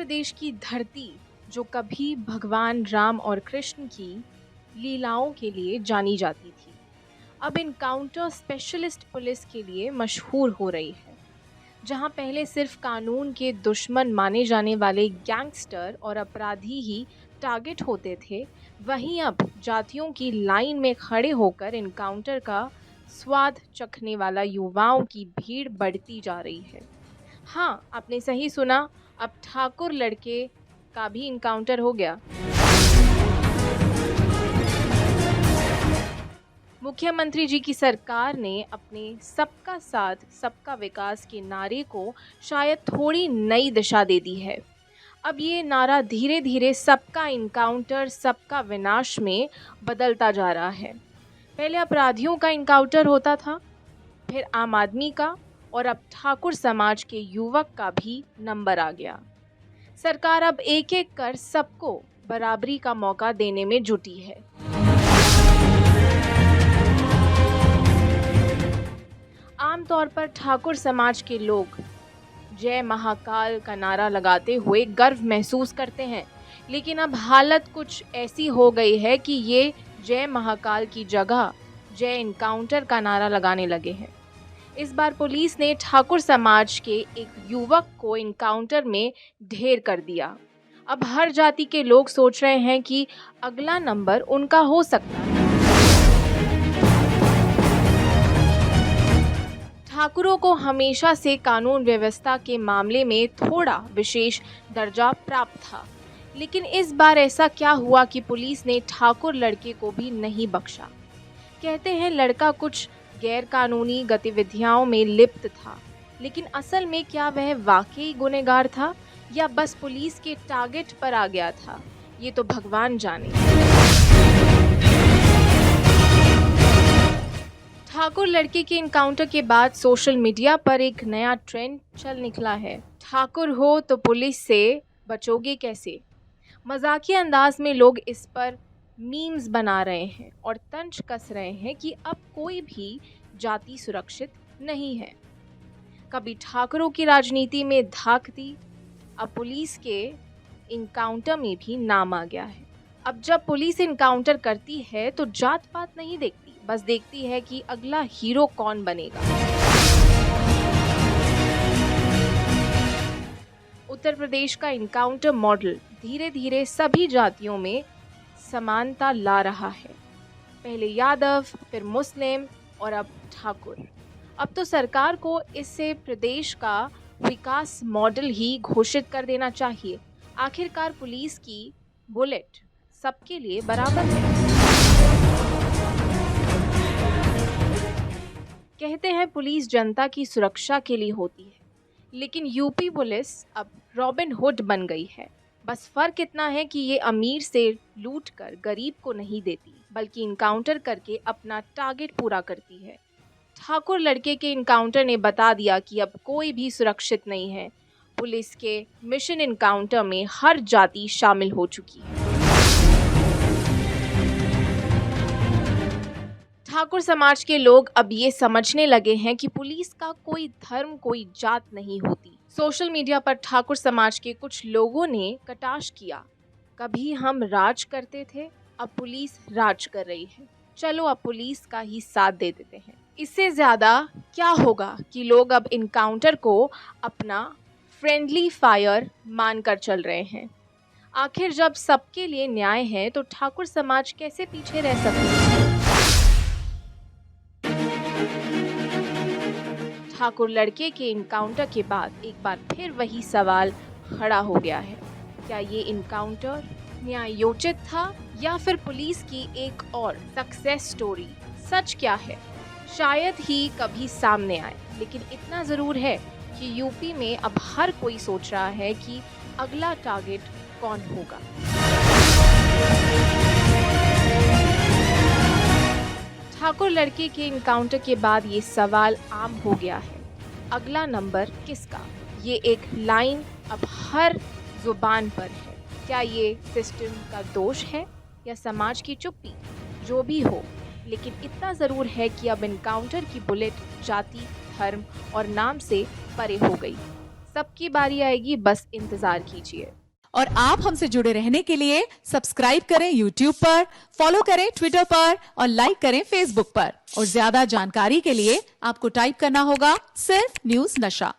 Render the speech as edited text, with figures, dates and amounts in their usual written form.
प्रदेश की धरती जो कभी भगवान राम और कृष्ण की लीलाओं के लिए जानी जाती थी, अब इनकाउंटर स्पेशलिस्ट पुलिस के लिए मशहूर हो रही है। जहां पहले सिर्फ कानून के दुश्मन माने जाने वाले गैंगस्टर और अपराधी ही टारगेट होते थे, वहीं अब जातियों की लाइन में खड़े होकर इनकाउंटर का स्वाद चखने वाला युवाओं की भीड़ बढ़ती जा रही है। हाँ, आपने सही सुना, अब ठाकुर लड़के का भी इनकाउंटर हो गया। मुख्यमंत्री जी की सरकार ने अपने सबका साथ सबका विकास के नारे को शायद थोड़ी नई दिशा दे दी है। अब ये नारा धीरे धीरे सबका इनकाउंटर सबका विनाश में बदलता जा रहा है। पहले अपराधियों का इनकाउंटर होता था, फिर आम आदमी का, और अब ठाकुर समाज के युवक का भी नंबर आ गया। सरकार अब एक एक कर सबको बराबरी का मौका देने में जुटी है। आमतौर पर ठाकुर समाज के लोग जय महाकाल का नारा लगाते हुए गर्व महसूस करते हैं, लेकिन अब हालत कुछ ऐसी हो गई है कि ये जय महाकाल की जगह जय इनकाउंटर का नारा लगाने लगे हैं। इस बार पुलिस ने ठाकुर समाज के एक युवक को इनकाउंटर में ढेर कर दिया। अब हर जाति के लोग सोच रहे हैं कि अगला नंबर उनका हो सकता है। ठाकुरों को हमेशा से कानून व्यवस्था के मामले में थोड़ा विशेष दर्जा प्राप्त था, लेकिन इस बार ऐसा क्या हुआ कि पुलिस ने ठाकुर लड़के को भी नहीं बख्शा। कहते हैं लड़का कुछ गैर कानूनी गतिविधियों में लिप्त था, लेकिन असल में क्या वह वाकई गुनहगार था या बस पुलिस के टारगेट पर आ गया था, ये तो भगवान जाने। ठाकुर लड़के के इनकाउंटर के बाद सोशल मीडिया पर एक नया ट्रेंड चल निकला है। ठाकुर हो तो पुलिस से बचोगे कैसे? मजाकिया अंदाज में लोग इस पर मीम्स बना रहे हैं और तंज कस रहे हैं कि अब कोई भी जाति सुरक्षित नहीं है। कभी ठाकुरों की राजनीति में धाक दी, अब पुलिस के इनकाउंटर में भी नाम आ गया है। अब जब पुलिस इनकाउंटर करती है तो जात पात नहीं देखती, बस देखती है कि अगला हीरो कौन बनेगा। उत्तर प्रदेश का इनकाउंटर मॉडल धीरे धीरे सभी जातियों में समानता ला रहा है। पहले यादव, फिर मुस्लिम और अब ठाकुर। अब तो सरकार को इससे प्रदेश का विकास मॉडल ही घोषित कर देना चाहिए। आखिरकार पुलिस की बुलेट सबके लिए बराबर है। कहते हैं पुलिस जनता की सुरक्षा के लिए होती है, लेकिन यूपी पुलिस अब रॉबिन हुड बन गई है। बस फर्क इतना है कि ये अमीर से लूट कर गरीब को नहीं देती, बल्कि इनकाउंटर करके अपना टारगेट पूरा करती है। ठाकुर लड़के के इनकाउंटर ने बता दिया कि अब कोई भी सुरक्षित नहीं है। पुलिस के मिशन इनकाउंटर में हर जाति शामिल हो चुकी है। ठाकुर समाज के लोग अब ये समझने लगे हैं कि पुलिस का कोई धर्म कोई जात नहीं होती। सोशल मीडिया पर ठाकुर समाज के कुछ लोगों ने कटाक्ष किया, कभी हम राज करते थे, अब पुलिस राज कर रही है, चलो अब पुलिस का ही साथ दे देते हैं। इससे ज़्यादा क्या होगा कि लोग अब इनकाउंटर को अपना फ्रेंडली फायर मानकर चल रहे हैं। आखिर जब सबके लिए न्याय है तो ठाकुर समाज कैसे पीछे रह सकते हैं? ठाकुर लड़के के इनकाउंटर के बाद एक बार फिर वही सवाल खड़ा हो गया है, क्या ये इनकाउंटर न्यायोचित था या फिर पुलिस की एक और सक्सेस स्टोरी? सच क्या है शायद ही कभी सामने आए, लेकिन इतना ज़रूर है कि यूपी में अब हर कोई सोच रहा है कि अगला टारगेट कौन होगा। ठाकुर लड़के के इनकाउंटर के बाद ये सवाल आम हो गया है, अगला नंबर किसका? ये एक लाइन अब हर जुबान पर है। क्या ये सिस्टम का दोष है या समाज की चुप्पी? जो भी हो, लेकिन इतना ज़रूर है कि अब इनकाउंटर की बुलेट जाति, धर्म और नाम से परे हो गई। सबकी बारी आएगी, बस इंतजार कीजिए। और आप हमसे जुड़े रहने के लिए सब्सक्राइब करें YouTube पर, फॉलो करें Twitter पर और लाइक करें Facebook पर। और ज्यादा जानकारी के लिए आपको टाइप करना होगा सिर्फ न्यूज नशा।